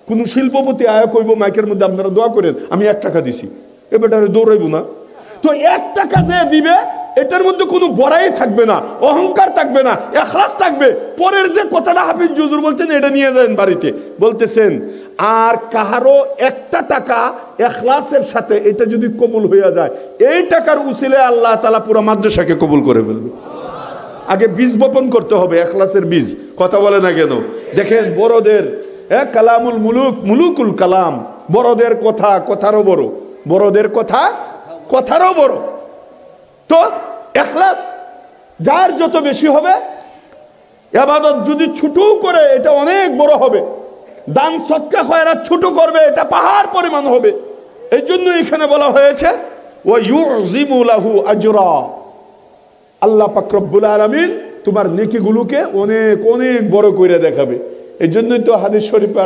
কোন শিল্পপতি আয়া কইব মাইকের মধ্যে আপনারা দোয়া করেন, আমি 1 টাকা দিছি, এবারে দৌড়াইব না। তো 1 টাকা যে দিবে এটার মধ্যে কোনো বড়াই থাকবে না, অহংকার থাকবে না, ইখলাস থাকবে। পরের যে কথাটা হাফিজ হুজুর বলছেন এটা নিয়ে যান বাড়িতে, বলতেছেন আর কাহারো 1টা টাকা ইখলাসের সাথে এটা যদি কবুল হয়ে যায়, এই টাকার উসিলে আল্লাহ তাআলা পুরো মাদ্রাসাকে কবুল করে ফেলবে। আগে বীজ বপন করতে হবে, ইখলাসের বীজ। কথা বলে না কেন? দেখেন বড়দের কালামুল মুলুক, মুলুকুল কালাম, বড়দের কথা কথারও বড়, বড়দের কথা কথারও বড়। তো ইখলাস যার যত বেশি হবে, ইবাদত যদি ছোট করে এটা অনেক বড় হবে, দান সদকা খয়রাত ছোট করবে এটা পাহাড় পরিমাণ হবে। এই জন্য এখানে বলা হয়েছে ওয়া ইউযিমু লাহু আজরা, আল্লাহ পাক রব্বুল আলামিন তোমার নেকিগুলোকে অনেক অনেক বড় করে দেখাবে। এই জন্যই তো হাদিস শরীফে